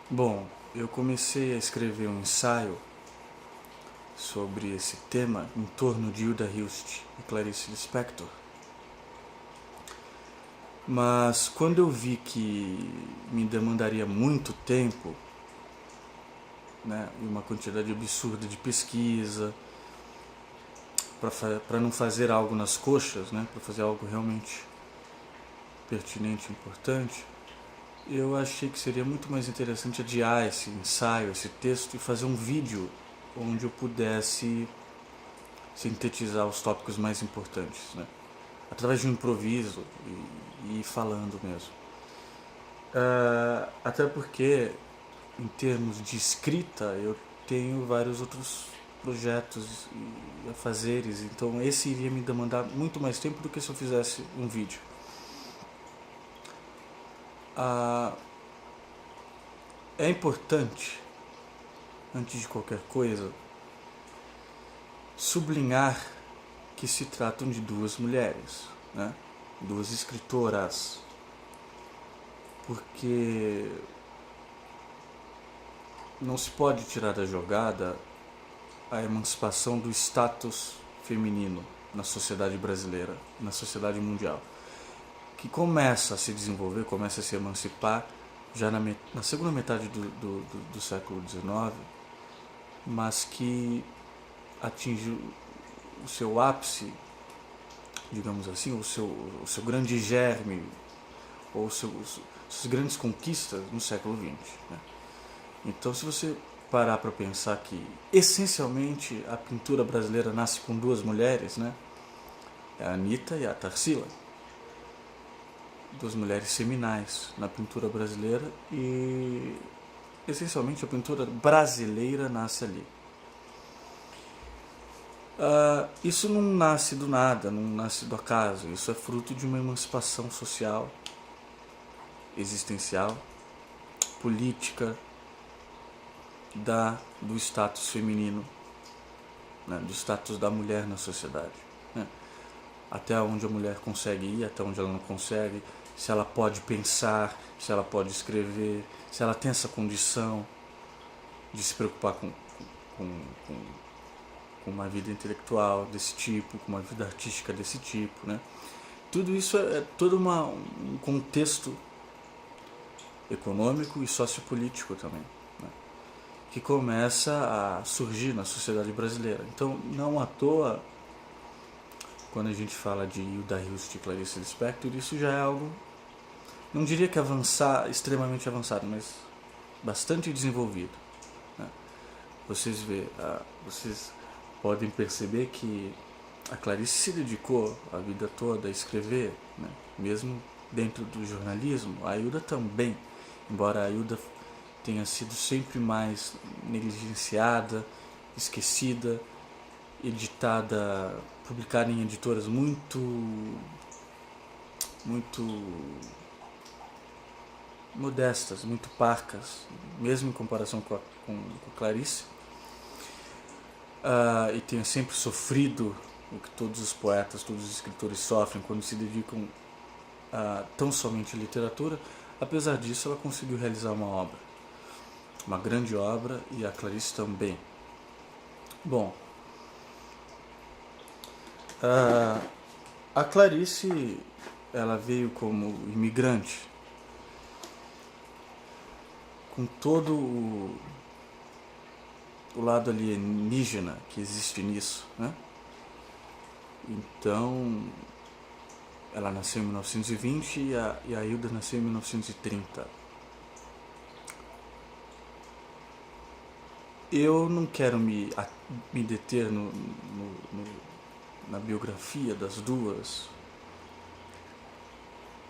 Bom, eu comecei a escrever um ensaio sobre esse tema em torno de Hilda Hilst e Clarice Lispector. Mas quando eu vi que me demandaria muito tempo, né, e uma quantidade absurda de pesquisa, para não fazer algo nas coxas, né, para fazer algo realmente pertinente e importante, eu achei que seria muito mais interessante adiar esse ensaio, esse texto e fazer um vídeo onde eu pudesse sintetizar os tópicos mais importantes, né? Através de um improviso e falando mesmo. Até porque, em termos de escrita, eu tenho vários outros projetos e afazeres, então esse iria me demandar muito mais tempo do que se eu fizesse um vídeo. Ah, é importante, antes de qualquer coisa, sublinhar que se tratam de duas mulheres, né? Duas escritoras, porque não se pode tirar da jogada a emancipação do status feminino na sociedade brasileira, na sociedade mundial, que começa a se desenvolver, começa a se emancipar já na segunda metade do século XIX, mas que atinge o seu ápice, digamos assim, o seu grande germe, ou suas grandes conquistas no século XX. Né? Então, se você parar para pensar que, essencialmente, a pintura brasileira nasce com duas mulheres, né? É a Anitta e a Tarsila. Duas mulheres seminais na pintura brasileira e, essencialmente, a pintura brasileira nasce ali. Isso não nasce do nada, não nasce do acaso. Isso é fruto de uma emancipação social, existencial, política, do status feminino, né, do status da mulher na sociedade. Né? Até onde a mulher consegue ir, até onde ela não consegue, se ela pode pensar, se ela pode escrever, se ela tem essa condição de se preocupar com, com uma vida intelectual desse tipo, com uma vida artística desse tipo. Né? Tudo isso é todo um contexto econômico e sociopolítico também, né? Que começa a surgir na sociedade brasileira. Então, não à toa, quando a gente fala de Hilda Hilst e Clarice Lispector, isso já é algo, não diria que extremamente avançado, mas bastante desenvolvido. Né? Vocês podem perceber que a Clarice se dedicou a vida toda a escrever, né? Mesmo dentro do jornalismo. A Hilda também, embora a Hilda tenha sido sempre mais negligenciada, esquecida, editada, publicada em editoras muito modestas, muito parcas, mesmo em comparação com Clarice, e tenha sempre sofrido o que todos os poetas, todos os escritores sofrem quando se dedicam tão somente à literatura. Apesar disso, ela conseguiu realizar uma grande obra, e a Clarice também. Bom, a Clarice, ela veio como imigrante, com todo o lado alienígena que existe nisso, né? Então, ela nasceu em 1920 e a Hilda nasceu em 1930. Eu não quero me deter na biografia das duas,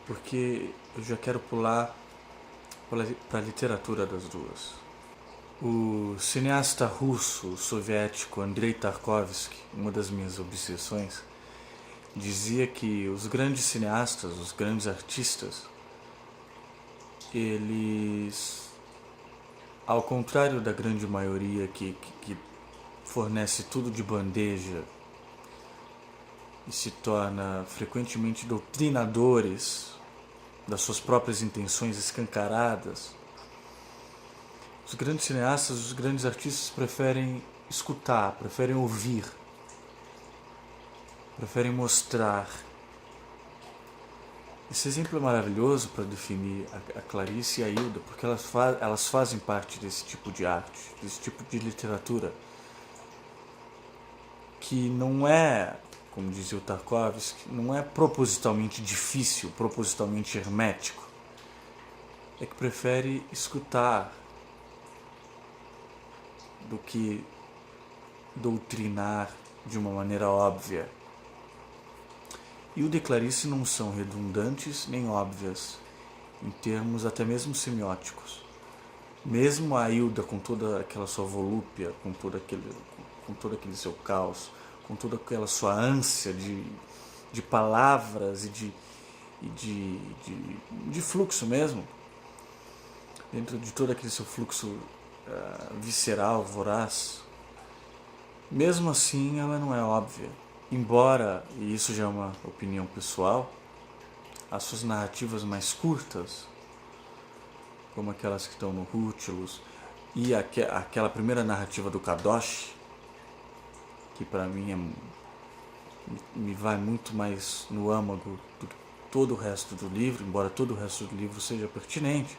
porque eu já quero pular para a literatura das duas. O cineasta russo-soviético Andrei Tarkovsky, uma das minhas obsessões, dizia que os grandes cineastas, os grandes artistas, eles, ao contrário da grande maioria que fornece tudo de bandeja e se torna frequentemente doutrinadores das suas próprias intenções escancaradas, Os grandes cineastas, os grandes artistas preferem escutar, preferem ouvir, preferem mostrar. Esse exemplo é maravilhoso para definir a Clarice e a Hilda, porque elas fazem parte desse tipo de arte, desse tipo de literatura, que não é, como dizia o Tarkovsky, não é propositalmente difícil, propositalmente hermético. É que prefere escutar do que doutrinar de uma maneira óbvia. Hilda e Clarice não são redundantes nem óbvias, em termos até mesmo semióticos. Mesmo a Hilda, com toda aquela sua volúpia, com todo aquele seu caos, com toda aquela sua ânsia de palavras e de fluxo mesmo, dentro de todo aquele seu fluxo visceral, voraz, mesmo assim ela não é óbvia. Embora, e isso já é uma opinião pessoal, as suas narrativas mais curtas, como aquelas que estão no Rútulos, e aquela primeira narrativa do Kadosh, que para mim me vai muito mais no âmago do que todo o resto do livro, embora todo o resto do livro seja pertinente,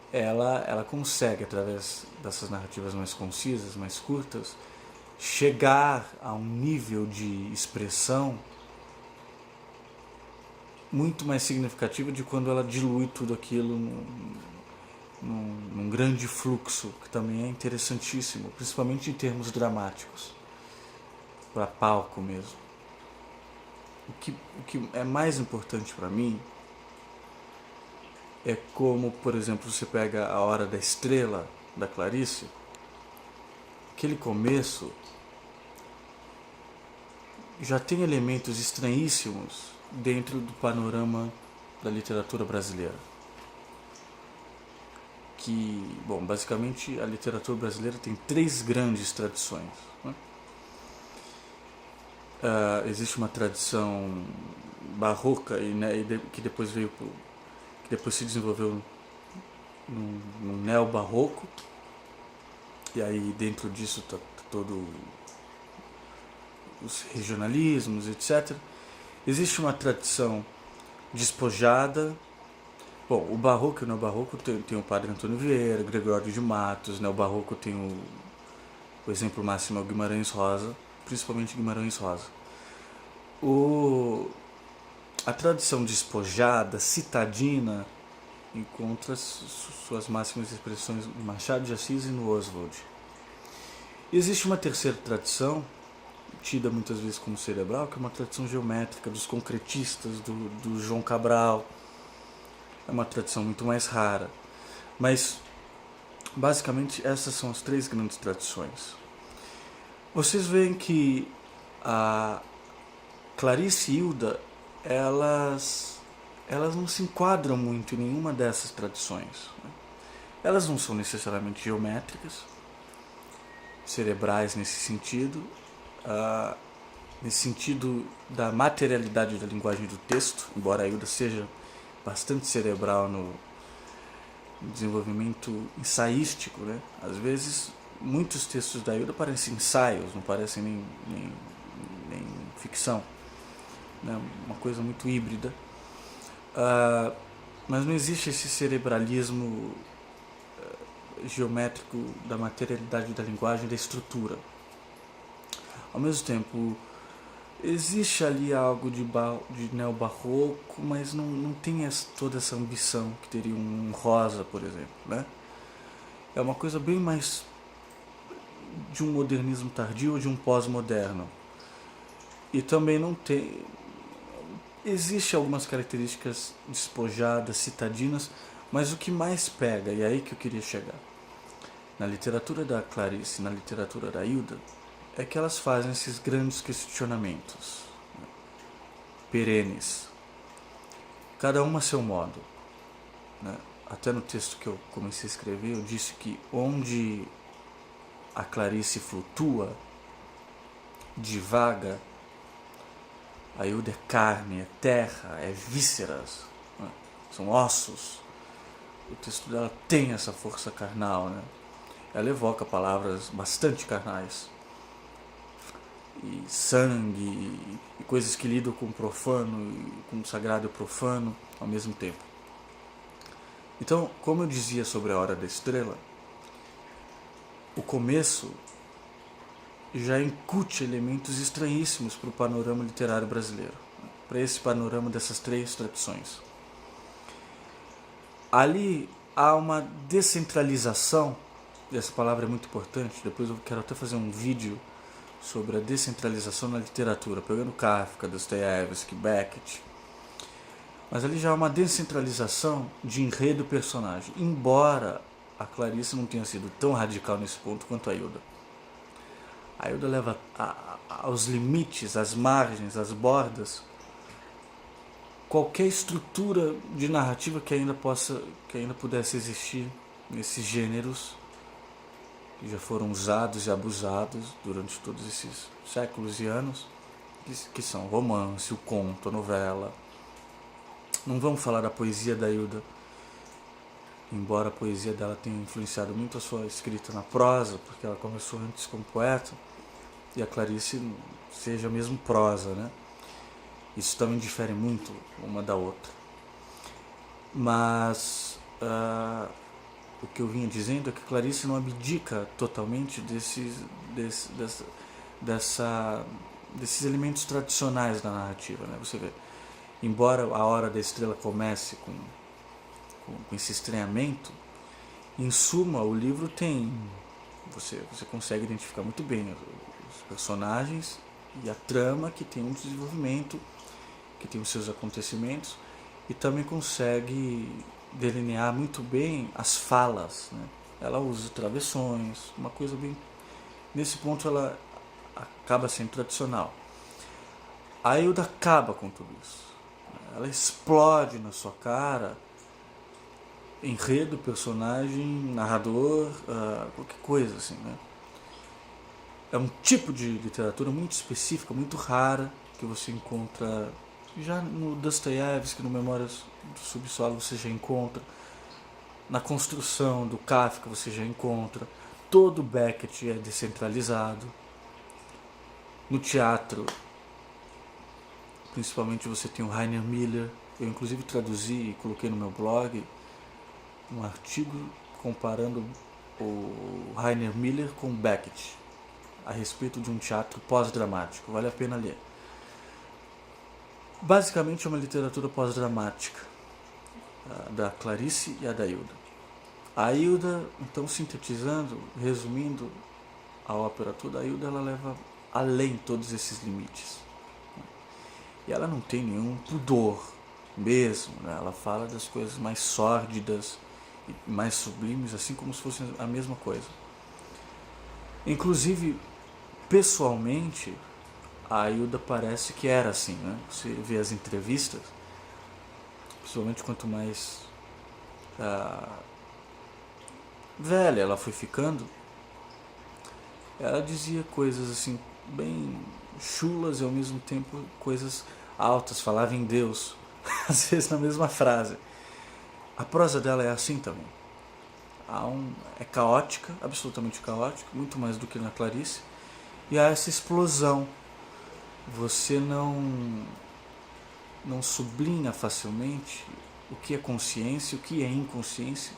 ela consegue, através dessas narrativas mais concisas, mais curtas, chegar a um nível de expressão muito mais significativo de quando ela dilui tudo aquilo num grande fluxo, que também é interessantíssimo, principalmente em termos dramáticos, para palco mesmo. O que é mais importante para mim é como, por exemplo, você pega A Hora da Estrela, da Clarice, aquele começo já tem elementos estranhíssimos dentro do panorama da literatura brasileira. Que, bom, basicamente a literatura brasileira tem 3 grandes tradições, né? Existe uma tradição barroca que depois que depois se desenvolveu num neo-barroco, e aí dentro disso está todo os regionalismos, etc. Existe uma tradição despojada. Bom, o barroco e o neobarroco tem o padre Antônio Vieira, Gregório de Matos, né? O barroco tem o exemplo máximo é o Guimarães Rosa, principalmente Guimarães Rosa. A tradição despojada, citadina, encontra suas máximas expressões no Machado de Assis e no Oswald. Existe uma terceira tradição, tida muitas vezes como cerebral, que é uma tradição geométrica dos concretistas, do João Cabral. É uma tradição muito mais rara. Mas, basicamente, essas são as 3 grandes tradições. Vocês veem que a Clarice e Hilda, elas não se enquadram muito em nenhuma dessas tradições. Elas não são necessariamente geométricas, cerebrais nesse sentido da materialidade da linguagem do texto, embora a Hilda seja bastante cerebral no desenvolvimento ensaístico, né? Às vezes, muitos textos da Hilda parecem ensaios, não parecem nem ficção, né? Uma coisa muito híbrida. Mas não existe esse cerebralismo geométrico da materialidade da linguagem, da estrutura. Ao mesmo tempo, existe ali algo de neobarroco, mas não tem toda essa ambição que teria um Rosa, por exemplo, né? É uma coisa bem mais de um modernismo tardio ou de um pós-moderno. E também não tem... Existem algumas características despojadas, citadinas, mas o que mais pega, e é aí que eu queria chegar, na literatura da Clarice, na literatura da Hilda, é que elas fazem esses grandes questionamentos, né, perenes, cada uma a seu modo, né? Até no texto que eu comecei a escrever, eu disse que onde a Clarice flutua, divaga, a Hilda é carne, é terra, é vísceras, né? São ossos. o texto dela tem essa força carnal, né? Ela evoca palavras bastante carnais, e sangue, e coisas que lidam com o profano, e com o sagrado e o profano ao mesmo tempo. Então, como eu dizia sobre A Hora da Estrela, o começo já incute elementos estranhíssimos para o panorama literário brasileiro, para esse panorama dessas três tradições. Ali há uma descentralização, e essa palavra é muito importante, depois eu quero até fazer um vídeo sobre a descentralização na literatura, pegando Kafka, Dostoiévski, Beckett. Mas ali já há uma descentralização de enredo e personagem, embora a Clarice não tenha sido tão radical nesse ponto quanto a Hilda. A Hilda leva aos limites, às margens, às bordas, qualquer estrutura de narrativa que ainda pudesse existir nesses gêneros que já foram usados e abusados durante todos esses séculos e anos, que são o romance, o conto, a novela. Não vamos falar da poesia da Hilda, embora a poesia dela tenha influenciado muito a sua escrita na prosa, porque ela começou antes como poeta, e a Clarice seja mesmo prosa, né? Isso também difere muito uma da outra. Mas o que eu vinha dizendo é que Clarice não abdica totalmente desses elementos tradicionais da narrativa, né? Você vê, embora A Hora da Estrela comece com esse estranhamento, em suma o livro tem, você consegue identificar muito bem os personagens e a trama, que tem um desenvolvimento, que tem os seus acontecimentos, e também consegue delinear muito bem as falas, né? Ela usa travessões, uma coisa bem... Nesse ponto ela acaba sendo tradicional. A Hilda acaba com tudo isso. Ela explode na sua cara enredo, personagem, narrador, qualquer coisa assim, né? É um tipo de literatura muito específica, muito rara, que você encontra já no Dostoiévski, no Memórias do Subsolo você já encontra, na construção do Kafka você já encontra, todo Beckett é descentralizado, no teatro principalmente você tem o Rainer Miller. Eu inclusive traduzi e coloquei no meu blog um artigo comparando o Rainer Miller com Beckett a respeito de um teatro pós-dramático, vale a pena ler. Basicamente é uma literatura pós-dramática, da Clarice e a da Hilda. A Hilda, então, sintetizando, resumindo a ópera toda, a Hilda ela leva além todos esses limites. E ela não tem nenhum pudor mesmo, né? Ela fala das coisas mais sórdidas e mais sublimes, assim como se fosse a mesma coisa. Inclusive, pessoalmente, a Hilda parece que era assim, né? Você vê as entrevistas, principalmente quanto mais velha ela foi ficando, ela dizia coisas assim bem chulas e ao mesmo tempo coisas altas, falava em Deus, às vezes na mesma frase. A prosa dela é assim também. É caótica, absolutamente caótica, muito mais do que na Clarice, e há essa explosão. Você não sublinha facilmente o que é consciência, o que é inconsciência,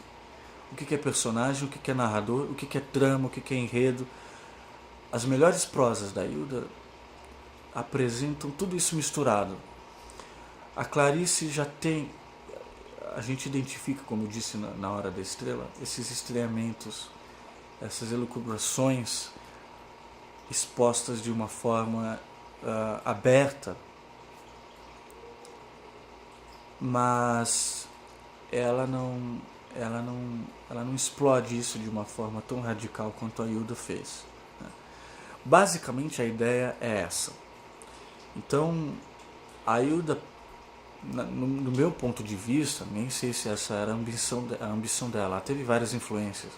o que é personagem, o que é narrador, o que é trama, o que é enredo. As melhores prosas da Hilda apresentam tudo isso misturado. A Clarice já tem, a gente identifica, como eu disse na Hora da Estrela, esses estranhamentos, essas elucubrações expostas de uma forma aberta, mas ela não explode isso de uma forma tão radical quanto a Hilda fez. Basicamente a ideia é essa. Então a Hilda, no meu ponto de vista, nem sei se essa era a ambição dela. Ela teve várias influências,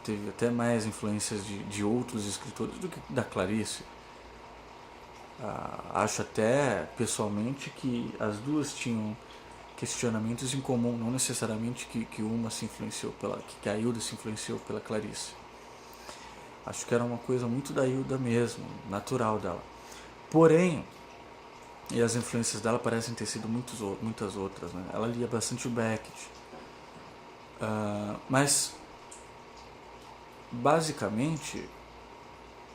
teve até mais influências de outros escritores do que da Clarice. Acho até pessoalmente que as duas tinham questionamentos em comum, não necessariamente que uma se influenciou que a Hilda se influenciou pela Clarice. Acho que era uma coisa muito da Hilda mesmo, natural dela. Porém, e as influências dela parecem ter sido muitas outras, né? Ela lia bastante o Beckett. Mas, basicamente,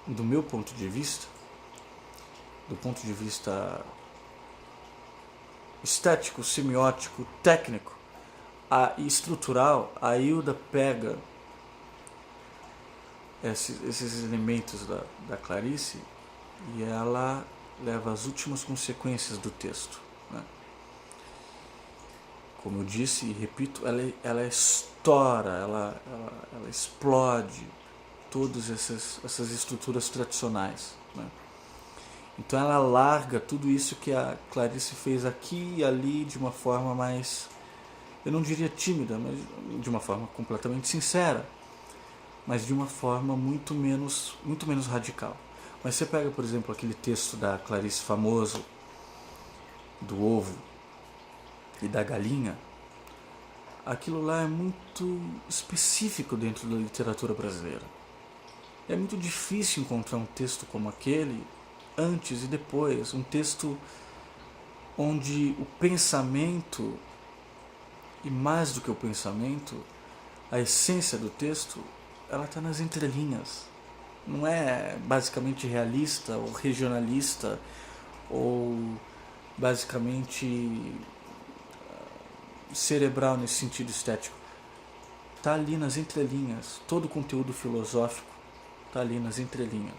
do meu ponto de vista, do ponto de vista estético, semiótico, técnico e estrutural, a Hilda pega esses elementos da Clarice e ela leva às últimas consequências do texto, né? Como eu disse e repito, ela estoura, ela explode todas essas estruturas tradicionais, né? Então ela larga tudo isso que a Clarice fez aqui e ali de uma forma mais, eu não diria tímida, mas de uma forma completamente sincera, mas de uma forma muito menos radical. Mas você pega, por exemplo, aquele texto da Clarice famoso, do ovo e da galinha, aquilo lá é muito específico dentro da literatura brasileira. É muito difícil encontrar um texto como aquele antes e depois, um texto onde o pensamento, e mais do que o pensamento, a essência do texto, ela está nas entrelinhas. Não é basicamente realista ou regionalista ou basicamente cerebral nesse sentido estético. Está ali nas entrelinhas. Todo o conteúdo filosófico está ali nas entrelinhas.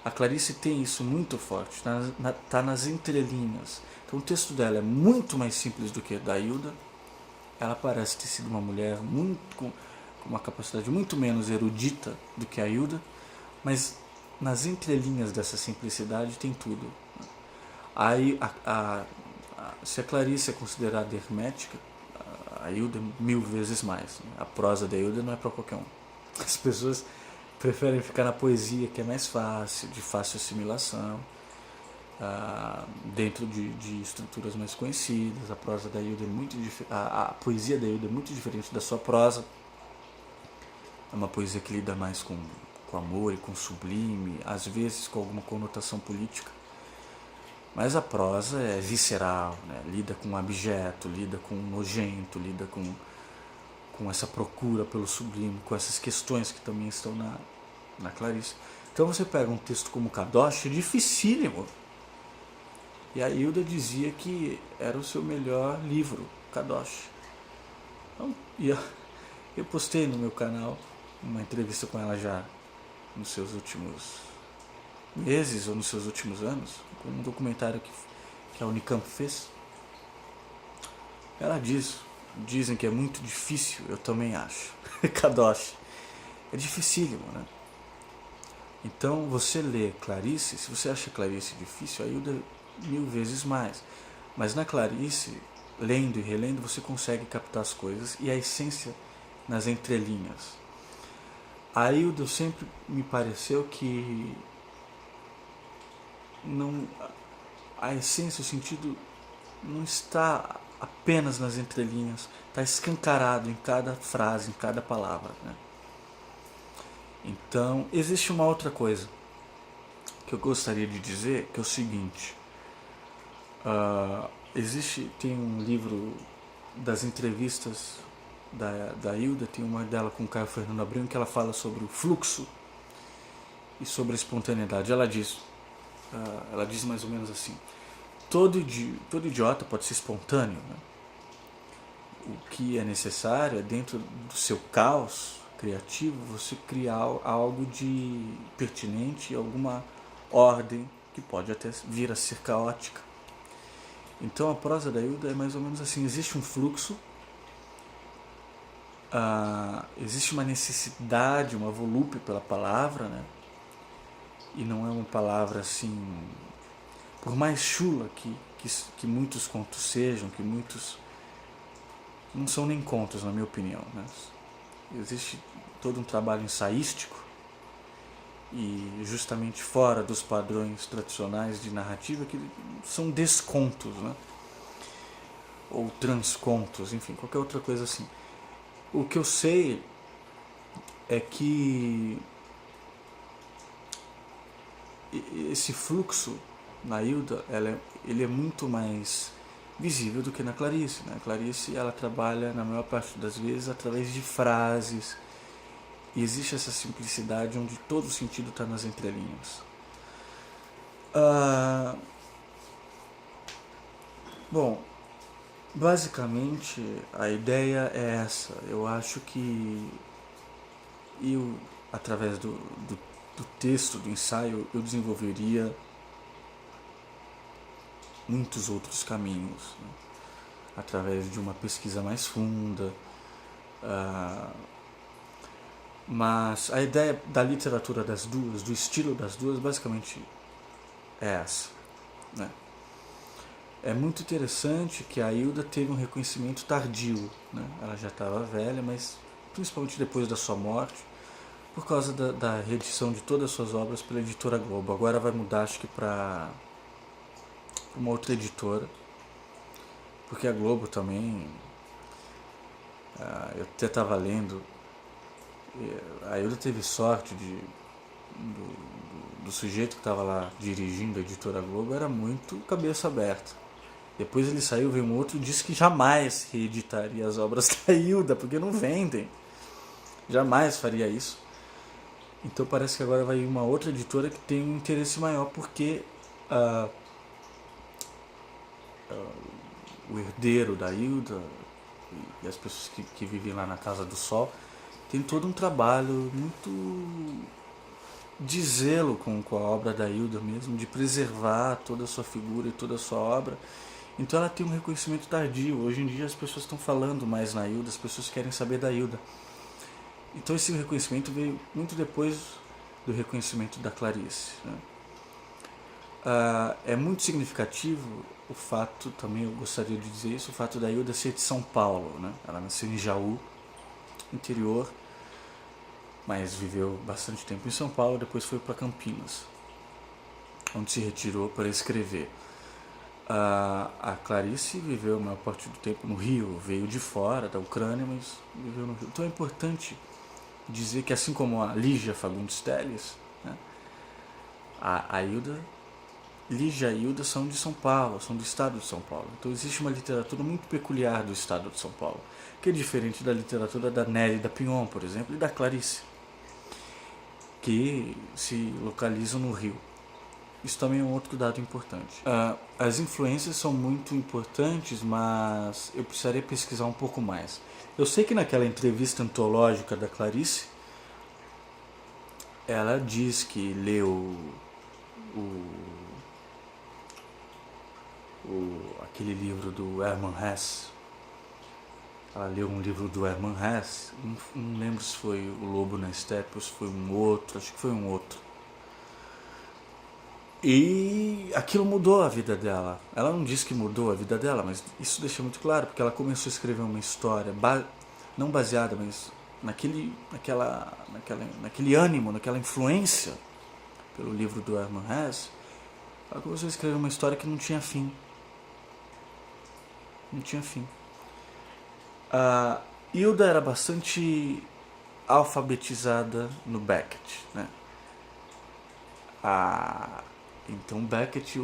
A Clarice tem isso muito forte, está nas entrelinhas. Então o texto dela é muito mais simples do que o da Hilda. Ela parece ter sido uma mulher com uma capacidade muito menos erudita do que a Hilda, mas nas entrelinhas dessa simplicidade tem tudo. Aí, se a Clarice é considerada hermética, a Hilda é 1000 vezes mais. A prosa da Hilda não é para qualquer um. As pessoas preferem ficar na poesia, que é mais fácil, de fácil assimilação, dentro de estruturas mais conhecidas. A prosa da Hilda é muito a poesia da Hilda é muito diferente da sua prosa. É uma poesia que lida mais com amor e com sublime, às vezes com alguma conotação política. Mas a prosa é visceral, né? Lida com abjeto, lida com nojento, lida com essa procura pelo sublime, com essas questões que também estão na Clarice. Então você pega um texto como Kadosh, dificílimo. E a Hilda dizia que era o seu melhor livro, Kadosh. Então, eu postei no meu canal uma entrevista com ela já nos seus últimos meses ou nos seus últimos anos, com um documentário que a Unicamp fez. Ela dizem que é muito difícil, eu também acho. Kadosh é dificílimo, né? Então você lê Clarice, se você acha Clarice difícil, a Hilda 1000 vezes mais. Mas na Clarice, lendo e relendo, você consegue captar as coisas e a essência nas entrelinhas. A Hilda sempre me pareceu que a essência, o sentido não está apenas nas entrelinhas, está escancarado em cada frase, em cada palavra, né? Então, existe uma outra coisa que eu gostaria de dizer, que é o seguinte. Tem um livro das entrevistas da Hilda, tem uma dela com o Caio Fernando Abreu, em que ela fala sobre o fluxo e sobre a espontaneidade. Ela diz mais ou menos assim: todo idiota pode ser espontâneo, né? O que é necessário é, dentro do seu caos criativo, você criar algo de pertinente, alguma ordem que pode até vir a ser caótica. Então a prosa da Hilda é mais ou menos assim: existe um fluxo, existe uma necessidade, uma volúpia pela palavra, né? E não é uma palavra assim, por mais chula que muitos contos sejam, que muitos não são nem contos, na minha opinião, né? Existe todo um trabalho ensaístico e justamente fora dos padrões tradicionais de narrativa, que são descontos, né? ou transcontos, enfim, qualquer outra coisa assim. O que eu sei é que esse fluxo na Hilda, ele é muito mais visível do que na Clarice. Né? A Clarice, ela trabalha, na maior parte das vezes, através de frases, e existe essa simplicidade onde todo o sentido está nas entrelinhas. Bom, basicamente a ideia é essa. Eu acho que eu, através do texto, do ensaio, eu desenvolveria muitos outros caminhos, né? Através de uma pesquisa mais funda. Mas a ideia da literatura das duas, do estilo das duas, basicamente é essa, né? É muito interessante que a Hilda teve um reconhecimento tardio, né? Ela já estava velha, mas principalmente depois da sua morte, por causa da reedição de todas as suas obras pela editora Globo. Agora vai mudar, acho que para uma outra editora, porque a Globo também, eu até estava lendo, a Hilda teve sorte do sujeito que estava lá dirigindo a editora Globo, era muito cabeça aberta. Depois ele saiu, veio um outro e disse que jamais reeditaria as obras da Hilda, porque não vendem. Jamais faria isso. Então parece que agora vai ir uma outra editora que tem um interesse maior, porque o herdeiro da Hilda e as pessoas que vivem lá na Casa do Sol tem todo um trabalho muito de zelo com a obra da Hilda mesmo, de preservar toda a sua figura e toda a sua obra. Então ela tem um reconhecimento tardio. Hoje em dia as pessoas estão falando mais na Hilda, as pessoas querem saber da Hilda. Então esse reconhecimento veio muito depois do reconhecimento da Clarice, né? É muito significativo o fato, também eu gostaria de dizer isso, o fato da Hilda ser de São Paulo, né? Ela nasceu em Jaú, interior, mas viveu bastante tempo em São Paulo, depois foi para Campinas, onde se retirou para escrever. A Clarice viveu a maior parte do tempo no Rio, veio de fora, da Ucrânia, mas viveu no Rio. Então é importante dizer que, assim como a Lígia Fagundes Telles, né, a Hilda, Lígia e Hilda são de São Paulo, são do estado de São Paulo. Então existe uma literatura muito peculiar do estado de São Paulo, que é diferente da literatura da Nélida Pinhon, por exemplo, e da Clarice, que se localizam no Rio. Isso também é um outro dado importante. As influências são muito importantes, mas eu precisaria pesquisar um pouco mais. Eu sei que naquela entrevista antológica da Clarice, ela diz que leu aquele livro do Hermann Hesse. Ela leu um livro do Hermann Hesse, não lembro se foi O Lobo na Estepe ou se foi um outro, acho que foi um outro. E aquilo mudou a vida dela. Ela não disse que mudou a vida dela, mas isso deixa muito claro, porque ela começou a escrever uma história, não baseada, mas naquele ânimo, naquela influência pelo livro do Hermann Hesse. Ela começou a escrever uma história que não tinha fim. Não tinha fim. A Hilda era bastante alfabetizada no Beckett, né? Então Beckett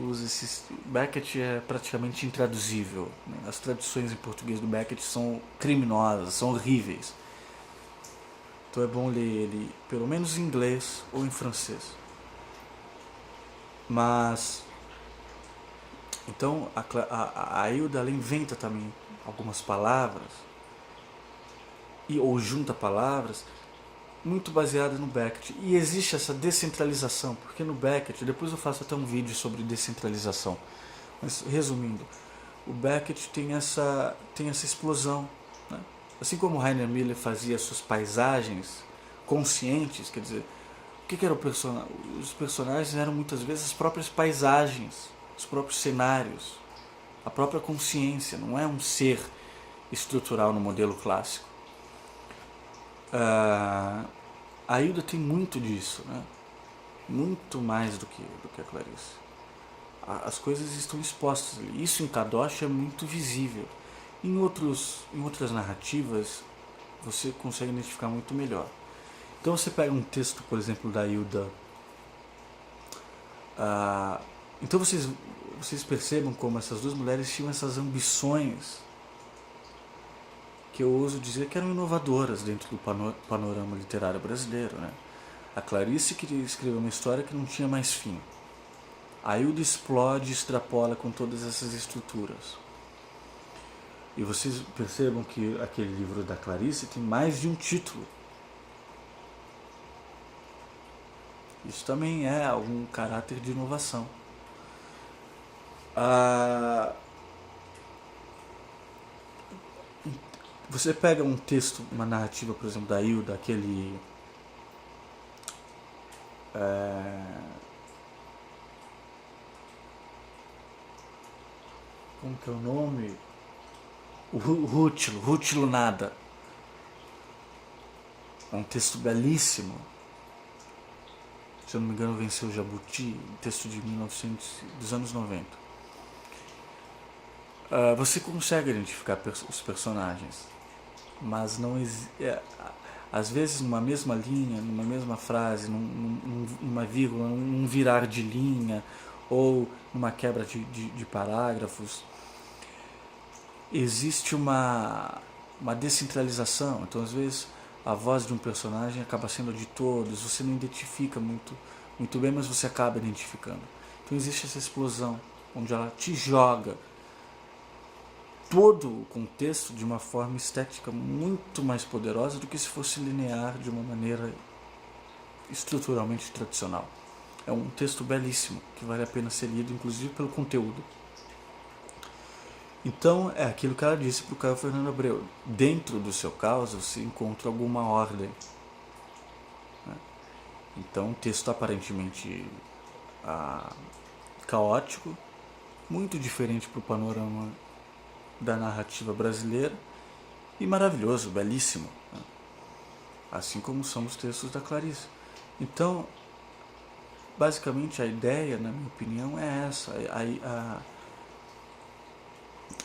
Beckett é praticamente intraduzível, né? As traduções em português do Beckett são criminosas, são horríveis. Então é bom ler ele pelo menos em inglês ou em francês. Mas então a Hilda, ela inventa também algumas palavras ou junta palavras muito baseada no Beckett. E existe essa descentralização, porque no Beckett, depois eu faço até um vídeo sobre descentralização, mas resumindo, o Beckett tem essa explosão, né? Assim como Rainer Miller fazia suas paisagens conscientes, quer dizer, o que era o personagem? Os personagens eram muitas vezes as próprias paisagens, os próprios cenários, a própria consciência, não é um ser estrutural no modelo clássico. A Hilda tem muito disso, né? Muito mais do que a Clarice. As coisas estão expostas ali. Isso em Kadosh é muito visível. Em outras narrativas, você consegue identificar muito melhor. Então você pega um texto, por exemplo, da Hilda. Então vocês percebam como essas duas mulheres tinham essas ambições que eu ouso dizer que eram inovadoras dentro do panorama literário brasileiro, né? A Clarice queria escrever uma história que não tinha mais fim. A Hilda explode e extrapola com todas essas estruturas. E vocês percebam que aquele livro da Clarice tem mais de um título. Isso também é algum caráter de inovação. Você pega um texto, uma narrativa, por exemplo, da Hilda, aquele... como que é o nome? O Rútilo Nada. É um texto belíssimo. Se eu não me engano, Venceu o Jabuti, um texto de 1900, dos anos 90. Você consegue identificar os personagens, mas não às vezes numa mesma linha, numa mesma frase, numa vírgula, num virar de linha ou numa quebra de parágrafos, existe uma descentralização. Então às vezes a voz de um personagem acaba sendo a de todos, você não identifica muito bem, mas você acaba identificando. Então existe essa explosão, onde ela te joga todo o contexto de uma forma estética muito mais poderosa do que se fosse linear de uma maneira estruturalmente tradicional. É um texto belíssimo, que vale a pena ser lido, inclusive pelo conteúdo. Então, é aquilo que ela disse para o Caio Fernando Abreu. Dentro do seu caos, você encontra alguma ordem. Então, um texto aparentemente caótico, muito diferente para o panorama da narrativa brasileira, e maravilhoso, belíssimo, né? Assim como são os textos da Clarice. Então, basicamente, a ideia, na minha opinião, é essa.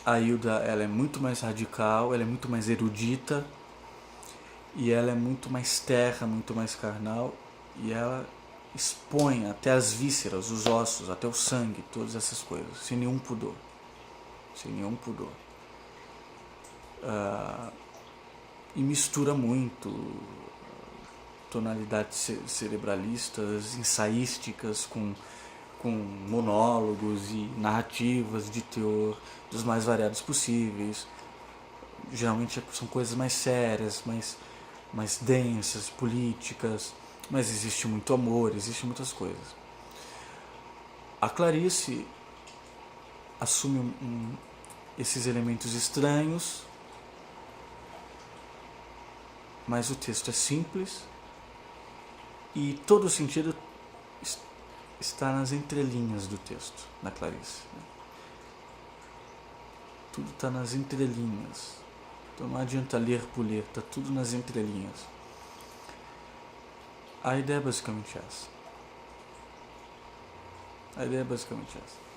A Hilda, ela é muito mais radical, ela é muito mais erudita, e ela é muito mais terra, muito mais carnal, e ela expõe até as vísceras, os ossos, até o sangue, todas essas coisas, sem nenhum pudor. Sem nenhum pudor. E mistura muito tonalidades cerebralistas, ensaísticas, com monólogos e narrativas de teor dos mais variados possíveis. Geralmente são coisas mais sérias, mais densas, políticas, mas existe muito amor, existe muitas coisas. A Clarice assume esses elementos estranhos, mas o texto é simples e todo o sentido está nas entrelinhas do texto da Clarice. Tudo está nas entrelinhas. Então não adianta ler por ler, está tudo nas entrelinhas. A ideia é basicamente essa. A ideia é basicamente essa.